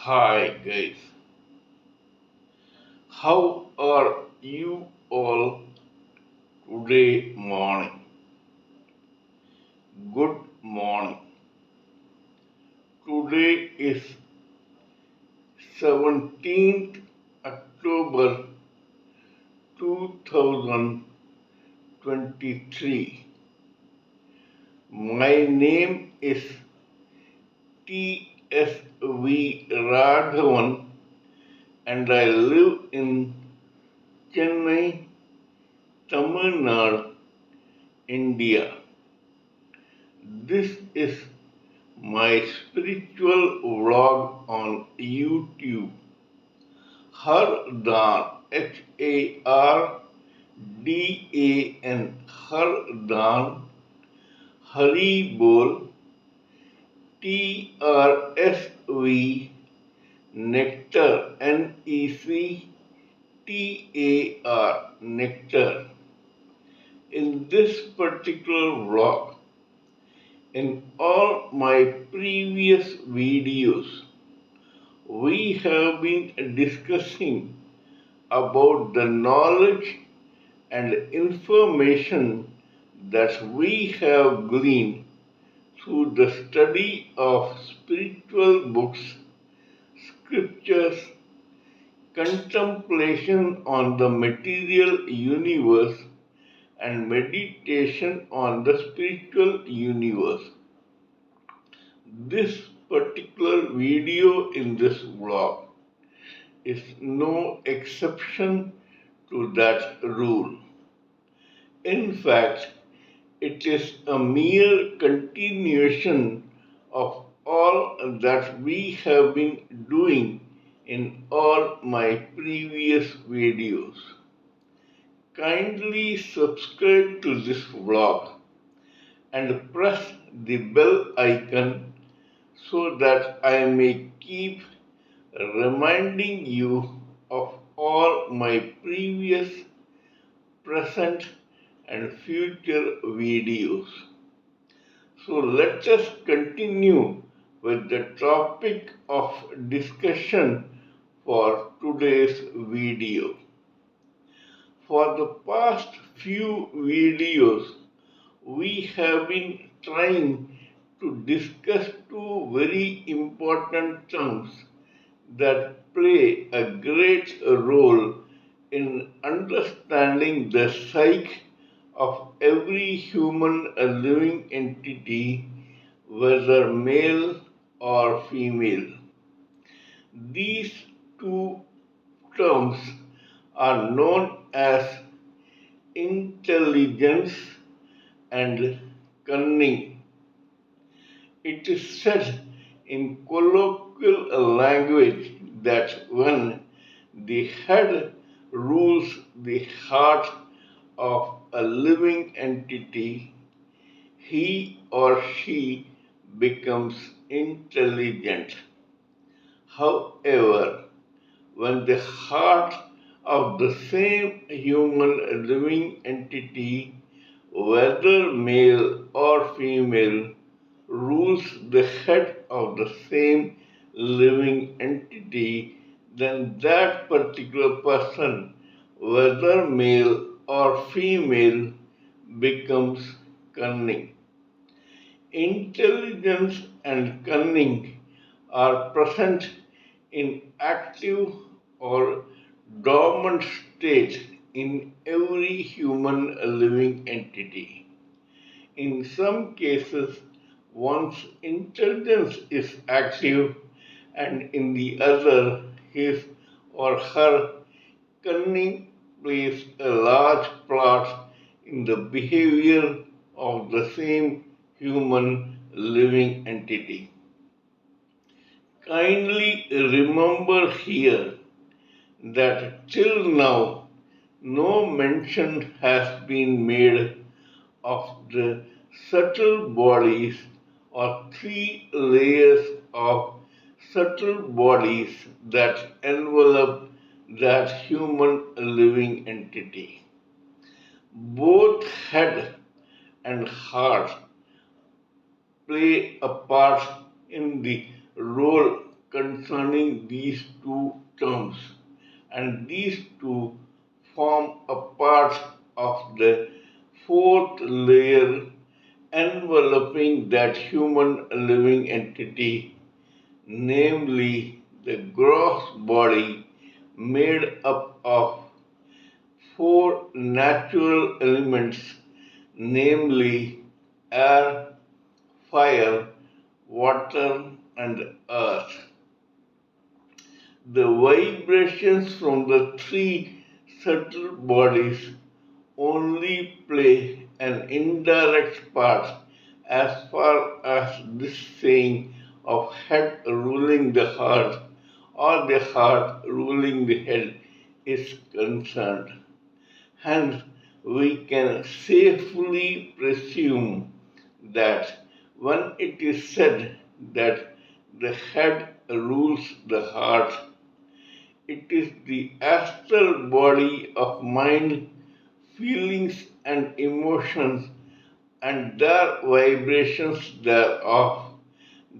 Hi guys, how are you all today morning? Good morning. Today is 17th October 2023. My name is T.S.V. Raghavan and I live in Chennai, Tamil Nadu, India. This is my spiritual vlog on YouTube. Hardan, Hardan, Hardan, Haribol, TRSV, Nectar, NECTAR, Nectar. In this particular vlog, in all my previous videos, we have been discussing about the knowledge and information that we have gleaned through the study of spiritual books, scriptures, contemplation on the material universe, and meditation on the spiritual universe. This particular video in this vlog is no exception to that rule. In fact, it is a mere continuation of all that we have been doing in all my previous videos. Kindly subscribe to this vlog and press the bell icon so that I may keep reminding you of all my previous, present, and future videos. So let us continue with the topic of discussion for today's video. For the past few videos, we have been trying to discuss two very important terms that play a great role in understanding the psyche of every human living entity, whether male or female. These two terms are known as intelligence and cunning. It is said in colloquial language that when the head rules the heart of a living entity, he or she becomes intelligent. However, when the heart of the same human living entity, whether male or female, rules the head of the same living entity, then that particular person, whether male or female, becomes cunning. Intelligence and cunning are present in active or dormant state in every human living entity. In some cases, one's intelligence is active, and in the other, his or her cunning plays a large part in the behavior of the same human living entity. Kindly remember here that till now no mention has been made of the subtle bodies or three layers of subtle bodies that envelop that human living entity. Both head and heart play a part in the role concerning these two terms, and these two form a part of the fourth layer enveloping that human living entity, namely the gross body made up of four natural elements, namely air, fire, water, and earth. The vibrations from the three subtle bodies only play an indirect part as far as this saying of head ruling the heart or the heart ruling the head is concerned. Hence, we can safely presume that when it is said that the head rules the heart, it is the astral body of mind, feelings, and emotions and their vibrations thereof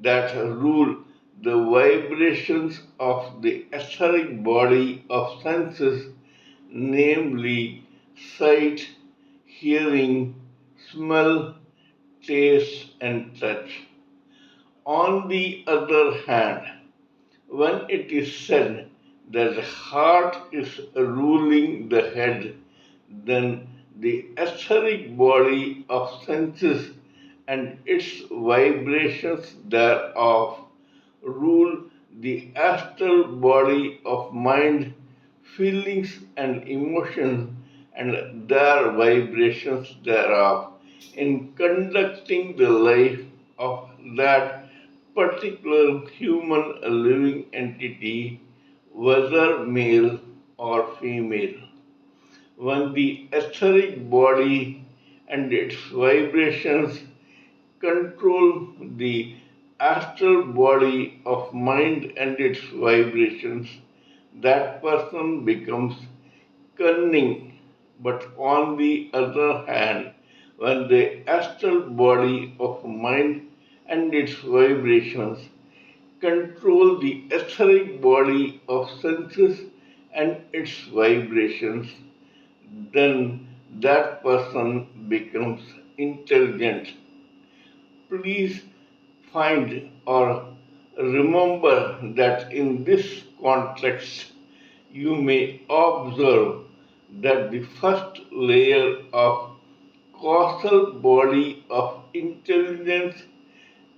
that rule the vibrations of the etheric body of senses, namely sight, hearing, smell, taste, and touch. On the other hand, when it is said that the heart is ruling the head, then the etheric body of senses and its vibrations thereof rule the astral body of mind, feelings, and emotions, and their vibrations thereof in conducting the life of that particular human living entity, whether male or female. When the etheric body and its vibrations control the astral body of mind and its vibrations, that person becomes cunning. But on the other hand, when the astral body of mind and its vibrations control the etheric body of senses and its vibrations, then that person becomes intelligent. Please find or remember that in this context, you may observe that the first layer of causal body of intelligence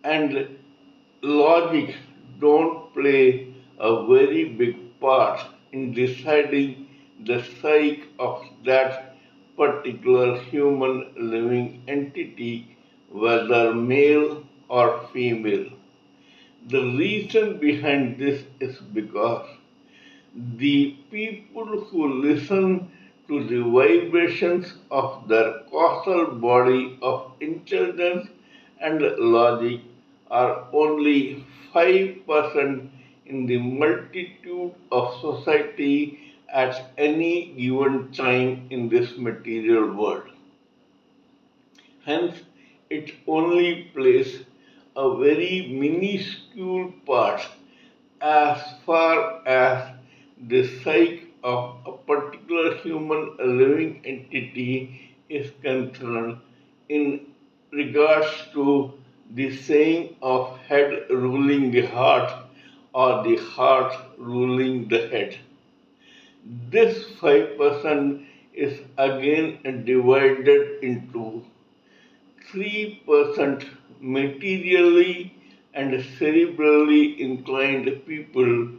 and logic don't play a very big part in deciding the psyche of that particular human living entity, whether male or female. The reason behind this is because the people who listen to the vibrations of their causal body of intelligence and logic are only 5% in the multitude of society at any given time in this material world. Hence, it only plays a very minuscule part as far as the psyche of a particular human living entity is concerned in regards to the saying of head ruling the heart or the heart ruling the head. This 5% is again divided into 3% materially and cerebrally inclined people,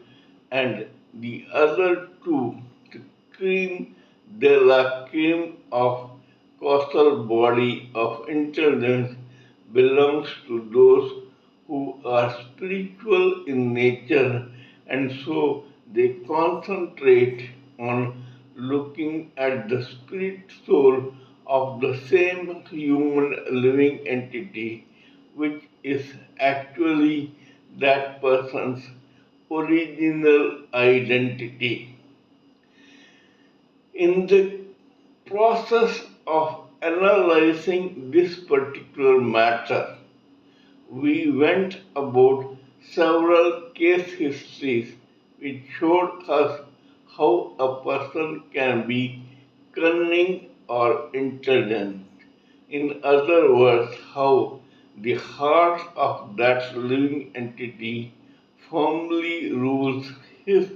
and the other two, the cream de la creme of causal body of intelligence, belongs to those who are spiritual in nature, and so they concentrate on looking at the spirit soul of the same human living entity, which is actually that person's original identity. In the process of analyzing this particular matter, we went about several case histories which showed us how a person can be cunning or intelligent. In other words, how the heart of that living entity firmly rules his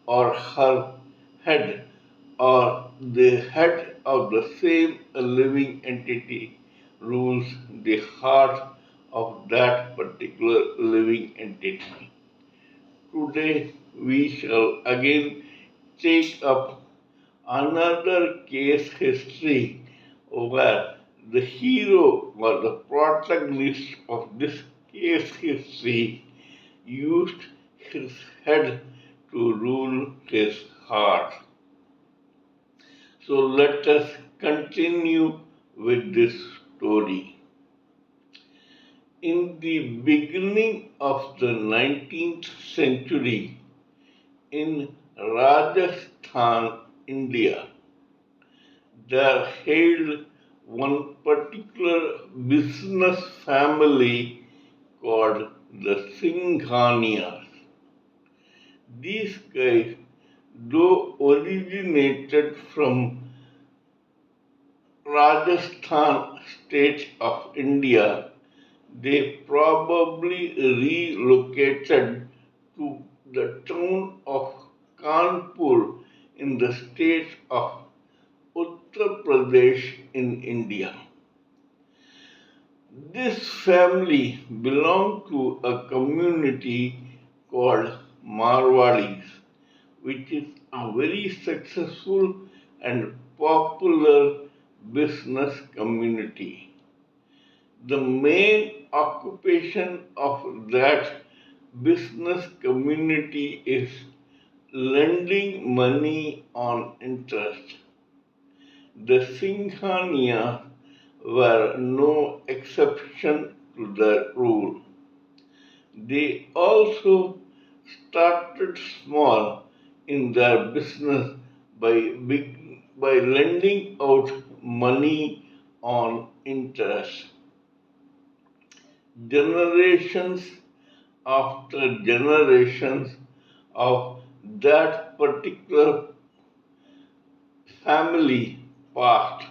or her head, or the head of the same living entity rules the heart of that particular living entity. Today we shall again take up another case history where the hero or the protagonist of this case history used his head to rule his heart. So let us continue with this story. In the beginning of the 19th century, in Rajasthan, India, there hailed one particular business family called the Singhaniya. These guys, though originated from Rajasthan state of India, they probably relocated to the town of Kanpur in the state of Uttar Pradesh in India. This family belonged to a community called Marwadis, which is a very successful and popular business community. The main occupation of that business community is lending money on interest. The Singhaniya were no exception to the rule. They also started small in their business by lending out money on interest. Generations after generations of that particular family passed.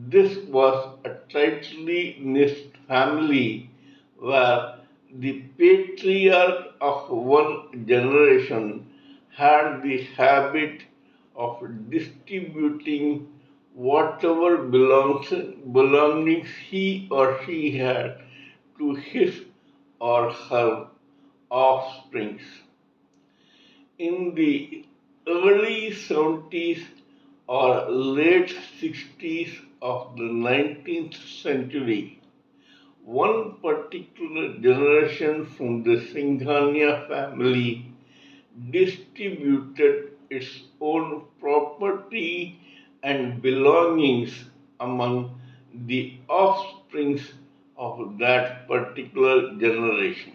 This was a tightly knit family where the patriarch of one generation had the habit of distributing whatever belongings he or she had to his or her offsprings. In the early 70s or late 60s of the 19th century, one particular generation from the Singhania family distributed its own property and belongings among the offsprings of that particular generation.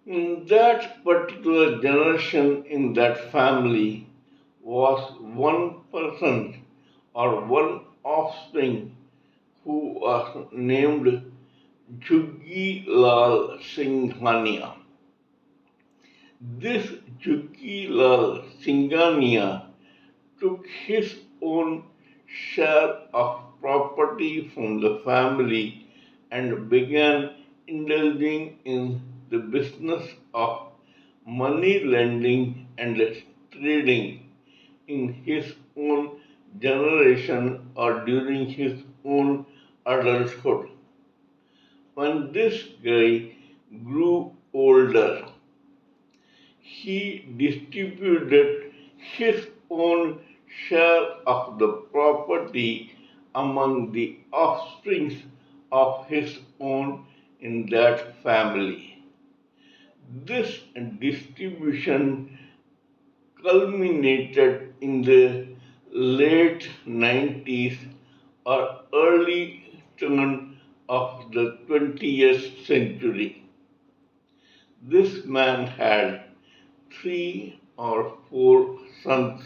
That particular generation in that family was one person or one offspring who was named Juggi Lal Singhania. This Juggi Lal Singhania took his own share of property from the family and began indulging in the business of money lending and trading in his own generation or during his own adulthood. When this guy grew older, he distributed his own share of the property among the offsprings of his own in that family. This distribution culminated in the late 90s or early turn of the 20th century. This man had 3 or 4 sons,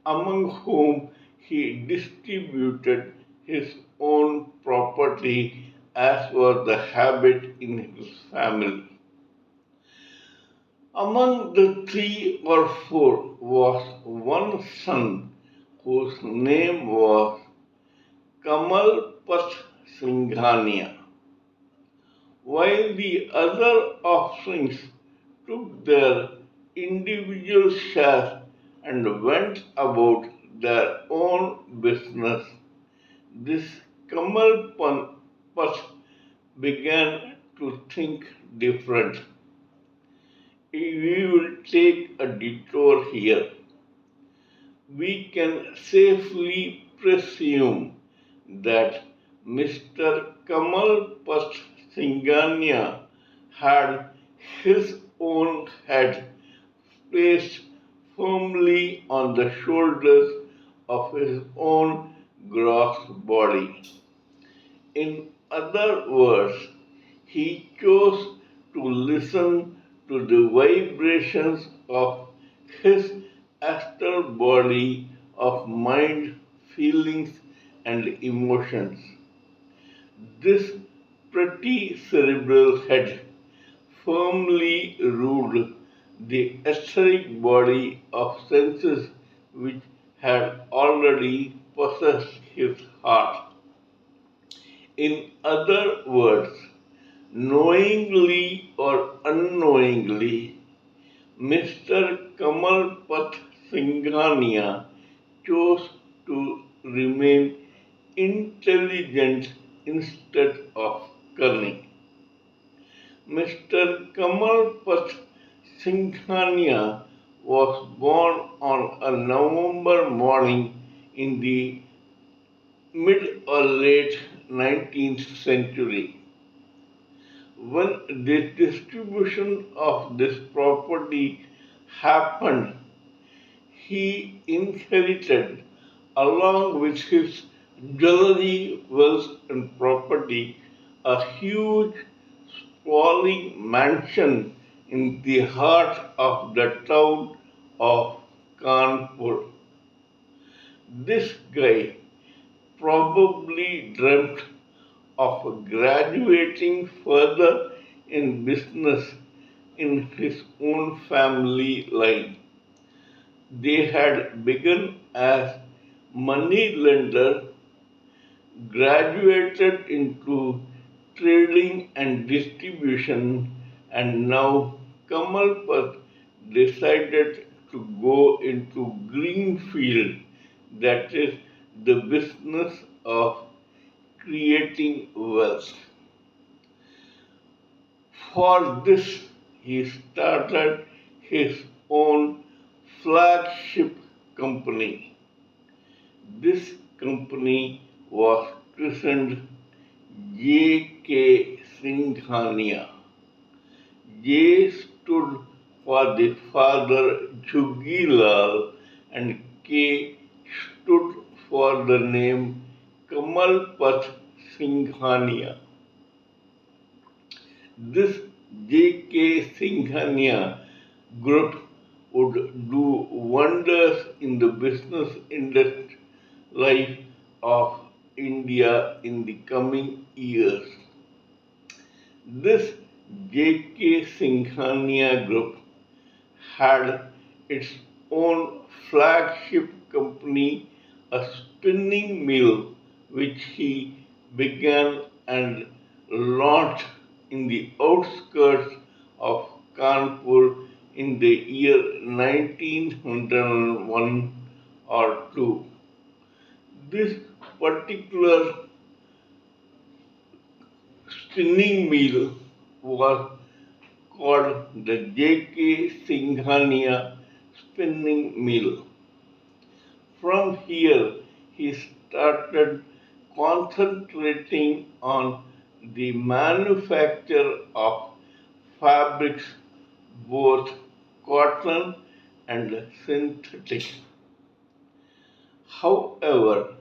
among whom he distributed his own property as was the habit in his family. Among the three or four was one son whose name was Kamalpat Singhaniya, while the other offsprings took their individual share and went about their own business. This Kamalpat began to think different. We will take a detour here. We can safely presume that Mr. Kamalpat Singhania had his own head placed firmly on the shoulders of his own gross body. In other words, he chose to listen to the vibrations of his astral body of mind, feelings, and emotions. This pretty cerebral head firmly ruled the etheric body of senses which had already possessed his heart. In other words, knowingly or unknowingly, Mr. Kamalpat Singhania chose to remain intelligent instead of cunning. Mr. Kamalpat Singhania was born on a November morning in the mid or late 19th century. When the distribution of this property happened, he inherited, along with his jewelry, wealth, and property, a huge, sprawling mansion in the heart of the town of Kanpur. This guy probably dreamt of graduating further in business in his own family line. They had begun as money lender, graduated into trading and distribution, and now Kamalpat decided to go into green field, that is the business of creating wealth. For this, he started his own flagship company. This company was christened J.K. Singhania. J stood for the father Jugilal and K stood for the name Kamalpat Singhania. This J.K. Singhania group would do wonders in the business industry life of India in the coming years. This J.K. Singhania group had its own flagship company, a spinning mill, which he began and launched in the outskirts of Kanpur in the year 1901 or 2. This particular spinning mill was called the J.K. Singhania Spinning Mill. From here, he started concentrating on the manufacture of fabrics, both cotton and synthetic. However,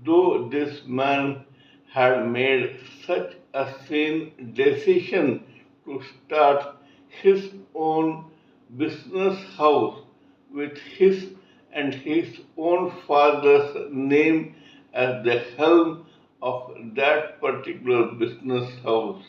though this man had made such a sane decision to start his own business house with his and his own father's name as the helm of that particular business house,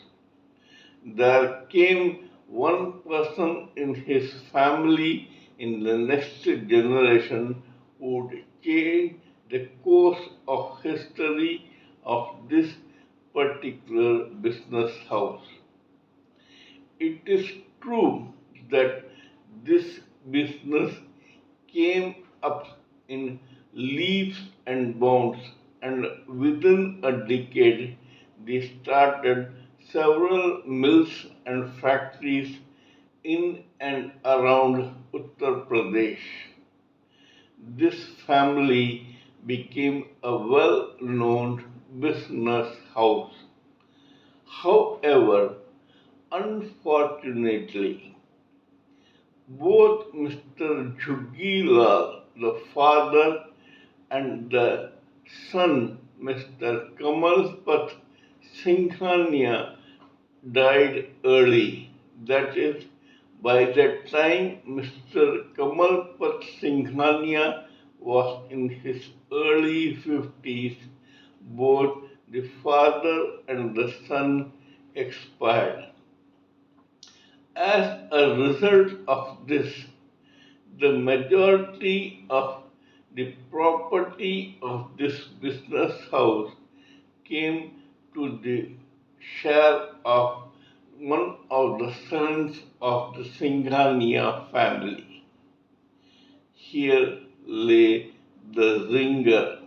there came one person in his family in the next generation who would change the course of history of this particular business house. It is true that this business came up in leaps and bounds, and within a decade, they started several mills and factories in and around Uttar Pradesh. This family became a well known business house. However, unfortunately, both Mr. Jugilal, the father, and the son, Mr. Kamalpat Singhaniya, died early. That is, by the time Mr. Kamalpat Singhaniya was in his early 50s, both the father and the son expired. As a result of this, the majority of the property of this business house came to the share of one of the sons of the Singhaniya family. Here lay the ringer.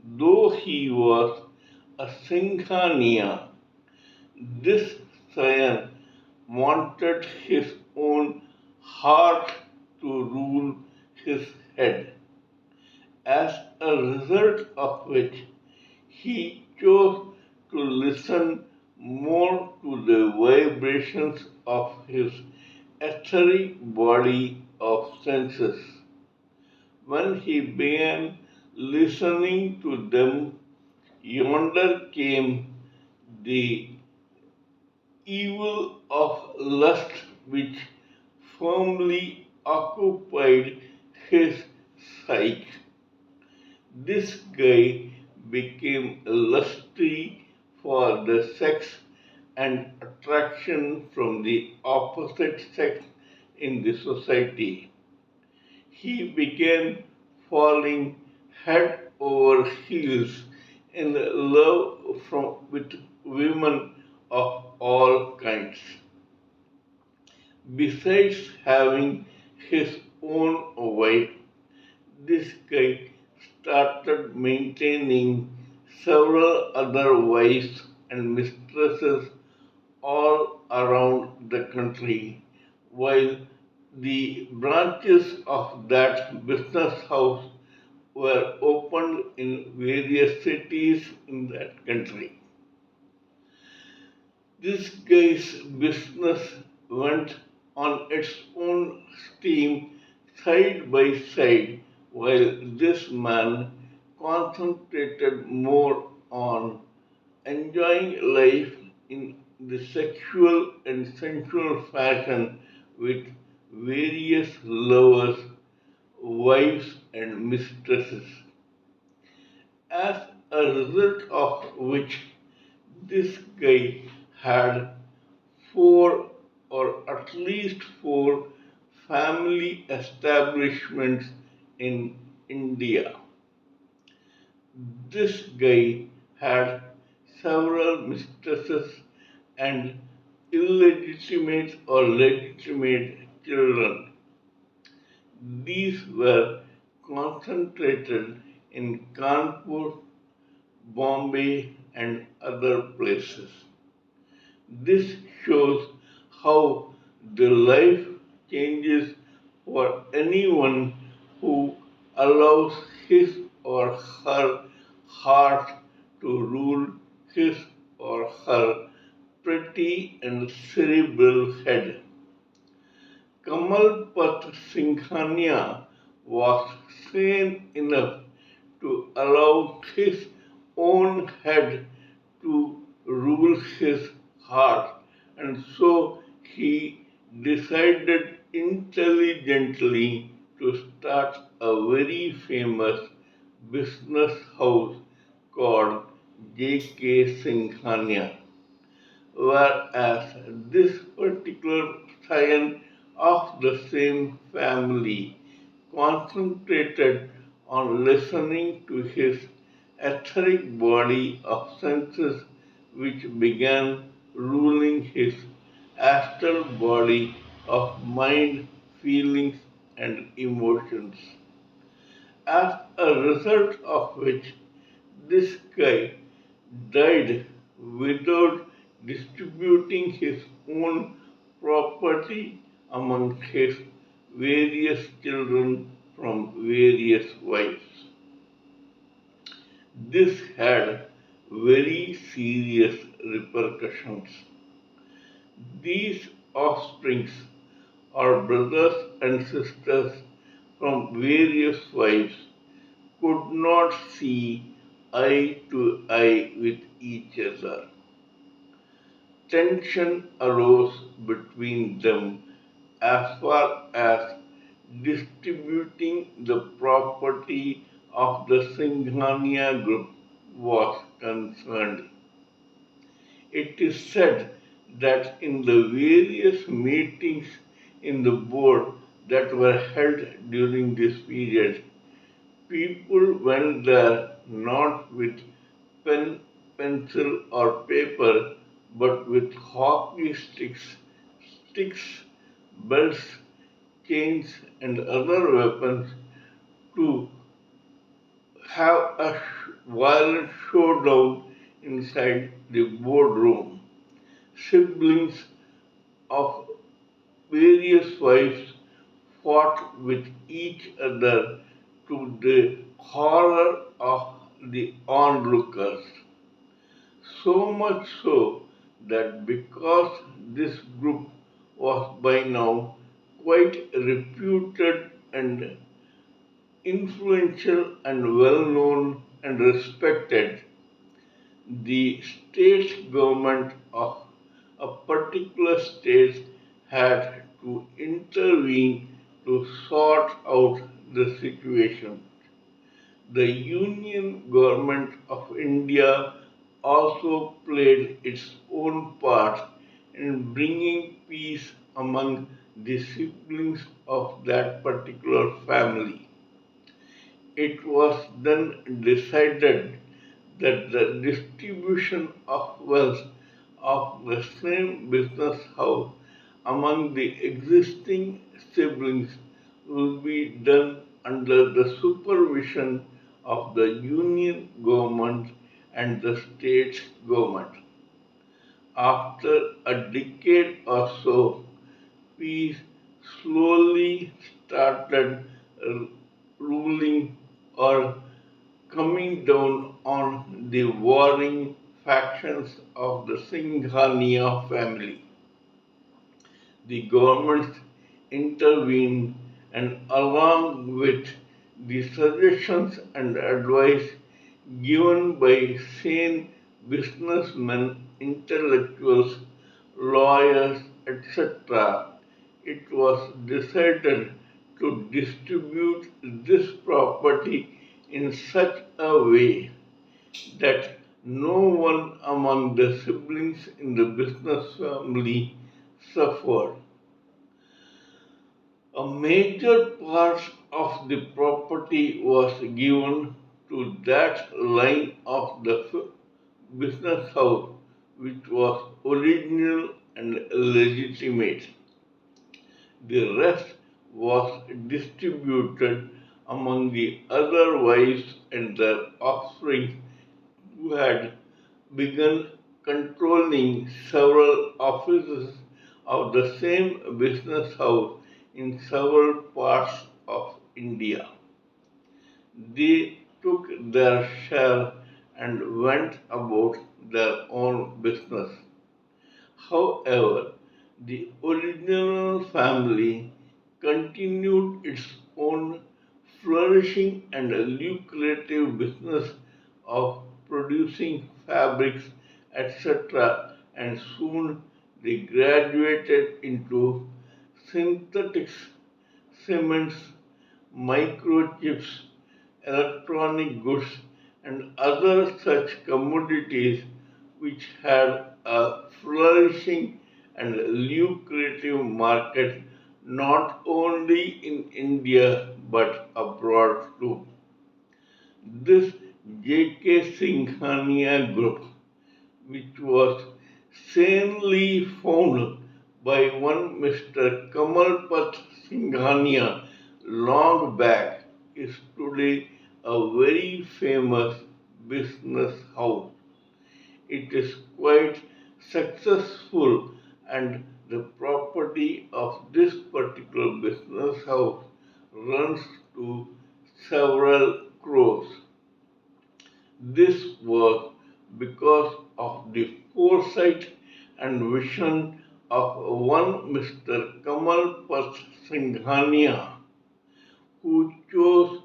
Though he was a Singhaniya, this scion wanted his own heart to rule his head, as a result of which he chose to listen more to the vibrations of his etheric body of senses. When he began listening to them, yonder came the evil of lust which firmly occupied his psyche. This guy became lusty for the sex and attraction from the opposite sex in the society. He began falling head over heels in love with women of all kinds. Besides having his own wife, this guy started maintaining several other wives and mistresses all around the country, while the branches of that business house were opened in various cities in that country. This guy's business went on its own steam side by side, while this man concentrated more on enjoying life in the sexual and sensual fashion with various lovers, wives, and mistresses. As a result of which, this guy had four or at least four family establishments in India. This guy had several mistresses and illegitimate or legitimate children. These were concentrated in Kanpur, Bombay, and other places. This shows how the life changes for anyone who allows his or her heart to rule his or her pretty and cerebral head. Kamalpat Singhaniya was sane enough to allow his own head to rule his heart, and so he decided intelligently to start a very famous business house called J.K. Singhaniya, whereas this particular scion of the same family concentrated on listening to his etheric body of senses which began ruling his astral body of mind, feelings, and emotions. As a result of which, this guy died without distributing his own property among his various children from various wives. This had very serious repercussions. These offsprings, or brothers and sisters from various wives, could not see eye to eye with each other. Tension arose between them as far as distributing the property of the Singhaniya group was concerned. It is said that in the various meetings in the board that were held during this period, people went there not with pen, pencil, or paper, but with hockey sticks, belts, chains, and other weapons to have a violent showdown inside the boardroom. Siblings of various wives fought with each other to the horror of the onlookers. So much so that because this group was by now quite reputed and influential and well known and respected, the state government of a particular state had to intervene to sort out the situation. The Union Government of India also played its own part in bringing peace among the siblings of that particular family. It was then decided that the distribution of wealth of the same business house among the existing siblings will be done under the supervision of the union government and the state government. After a decade or so, peace slowly started ruling or coming down on the warring factions of the Singhaniya family. The government intervened, and along with the suggestions and advice given by sane businessmen, intellectuals, lawyers, etc., it was decided to distribute this property in such a way that no one among the siblings in the business family suffered. A major part of the property was given to that line of the business house which was original and legitimate. The rest was distributed among the other wives and their offspring who had begun controlling several offices of the same business house in several parts of India. They took their share and went about their own business. However, the original family continued its own flourishing and lucrative business of producing fabrics, etc., and soon they graduated into synthetics, cements, microchips, electronic goods, and other such commodities which had a flourishing and lucrative market not only in India but abroad too. This J.K. Singhaniya group, which was sanely founded by one Mr. Kamalpat Singhaniya long back, is today a very famous business house. It is quite successful, and the property of this particular business house runs to several crores. This was because of the foresight and vision of one Mr. Kamalpat Singhania, who chose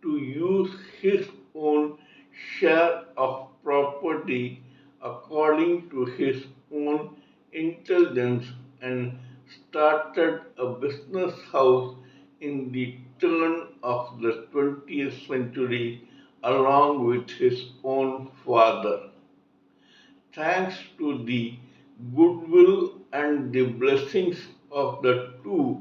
to use his own share of property according to his own intelligence and started a business house in the turn of the 20th century along with his own father. Thanks to the goodwill and the blessings of the two,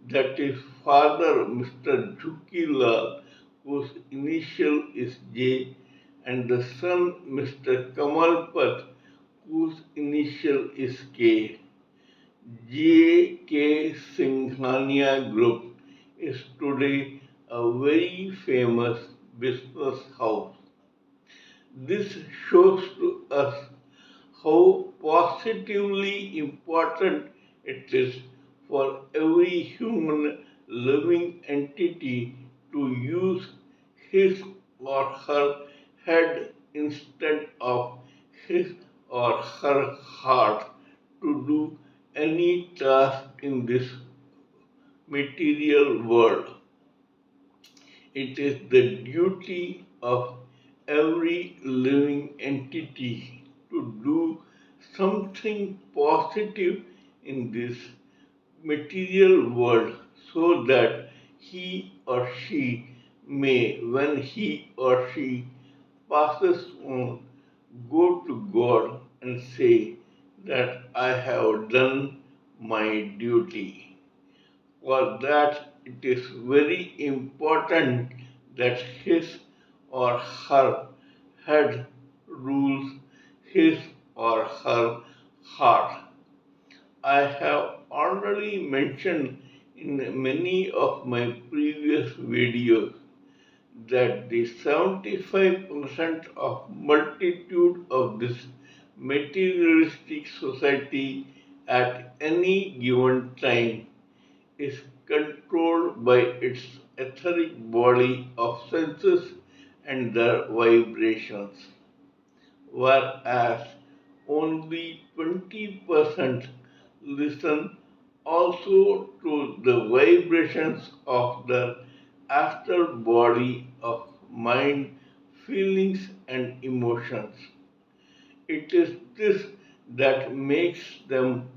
that is father Mr. Jhukilal, whose initial is J, and the son Mr. Kamalpat, whose initial is K. J.K. Singhania Group is today a very famous business house. This shows to us how positively important it is for every human living entity to use his or her head instead of his or her heart to do any task in this material world. It is the duty of every living entity to do something positive in this material world so that he or she may, when he or she passes on, go to God and say that I have done my duty. For that, it is very important that his or her head rules his or her heart. I have already mentioned in many of my previous videos that the 75% of multitude of this materialistic society at any given time is controlled by its etheric body of senses and their vibrations, whereas only 20% listen also to the vibrations of their astral body of mind, feelings, and emotions. It is this that makes them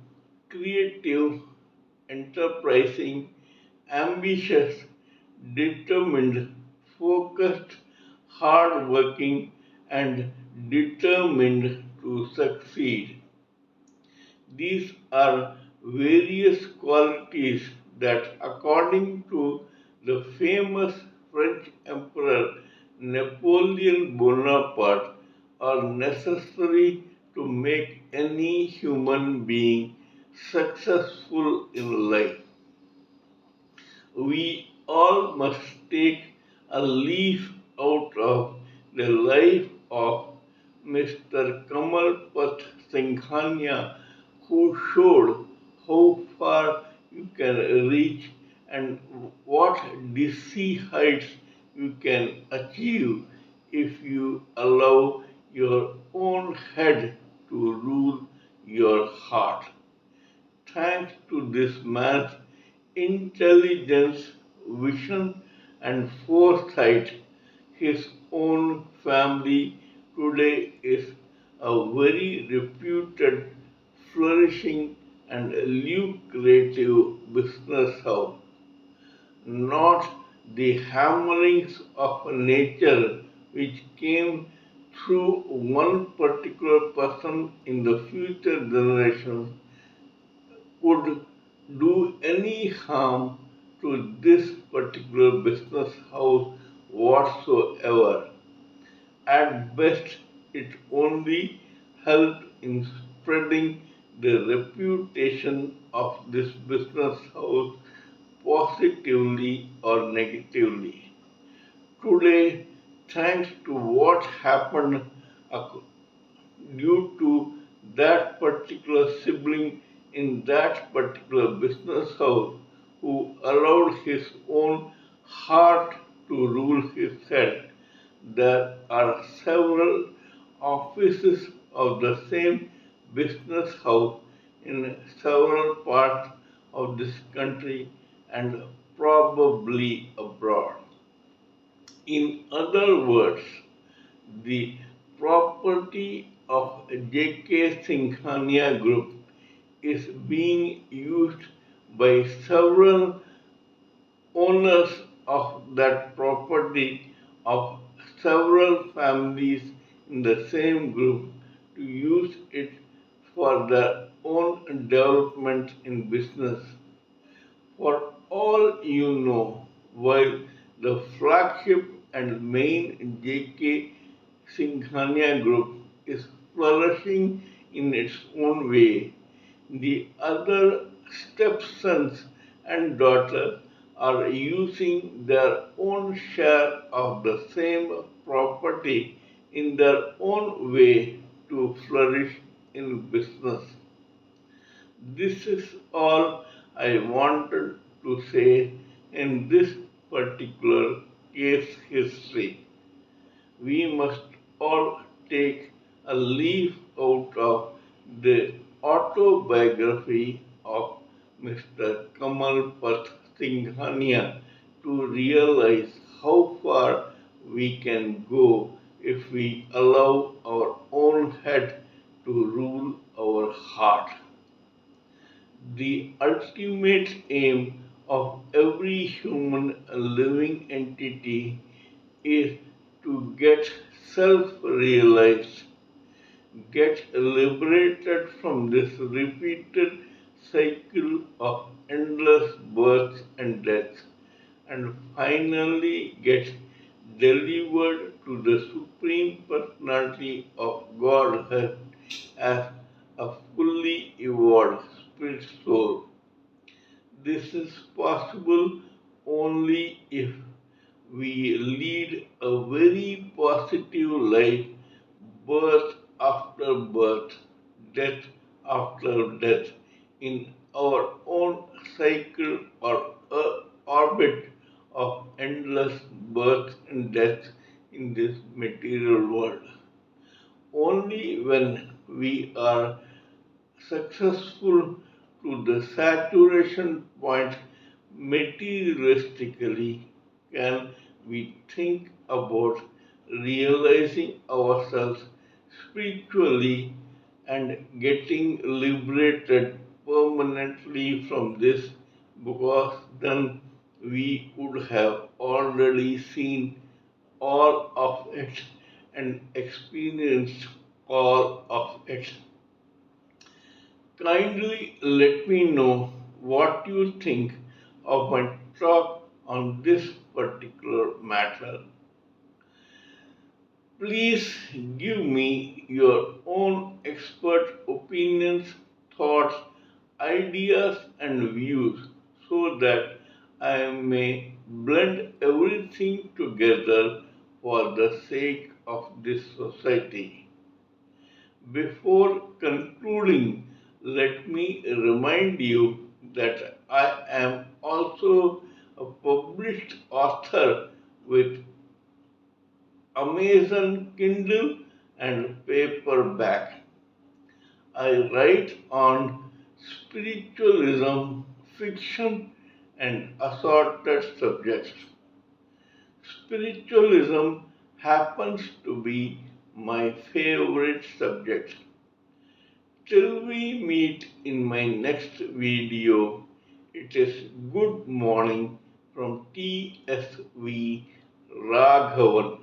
creative, enterprising, ambitious, determined, focused, hardworking, and determined to succeed. These are various qualities that, according to the famous French Emperor Napoleon Bonaparte, are necessary to make any human being successful in life. We all must take a leaf out of the life of Mr. Kamalpat Singhania, who showed how far you can reach and what dizzy heights you can achieve if you allow your own head to rule your heart. Thanks to this man's intelligence, vision, and foresight, his own family today is a very reputed, flourishing, and lucrative business house. Not the hammerings of nature which came through one particular person in the future generations would do any harm to this particular business house whatsoever. At best, it only helped in spreading the reputation of this business house positively or negatively. Today, thanks to what happened due to that particular sibling in that particular business house who allowed his own heart to rule his head. There are several offices of the same business house in several parts of this country and probably abroad. In other words, the property of J.K. Singhaniya Group is being used by several owners of that property of several families in the same group to use it for their own development in business. For all you know, while the flagship and main J.K. Singhania Group is flourishing in its own way, the other stepsons and daughters are using their own share of the same property in their own way to flourish in business. This is all I wanted to say in this particular case history. We must all take a leaf out of the autobiography of Mr. Kamalpat Singhaniya to realize how far we can go if we allow our own head to rule our heart. The ultimate aim of every human living entity is to get self realized, get liberated from this repeated cycle of endless birth and death, and finally get delivered to the Supreme Personality of Godhead as a fully evolved spirit soul. This is possible only if we lead a very positive life, birth after birth, death after death, in our own cycle or orbit of endless birth and death in this material world. Only when we are successful to the saturation point materialistically can we think about realizing ourselves spiritually and getting liberated permanently from this, because then we would have already seen all of it and experienced all of it. Kindly let me know what you think of my talk on this particular matter. Please give me your own expert opinions, thoughts, ideas, and views so that I may blend everything together for the sake of this society. Before concluding, let me remind you that I am also a published author with Amazon Kindle and paperback. I write on spiritualism, fiction, and assorted subjects. Spiritualism happens to be my favorite subject. Till we meet in my next video, it is good morning from TSV Raghavan.